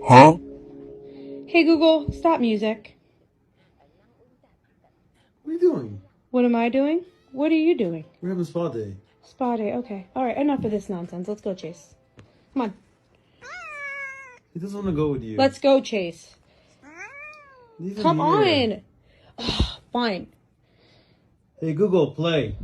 Huh? Hey Google, stop music. What are you doing? What am I doing? What are you doing? We're having spa day. Spa day, okay. Alright, enough of this nonsense. Let's go, Chase. Come on. He doesn't want to go with you. Let's go, Chase. Leave him Come here. on. Fine. Hey, Google, play.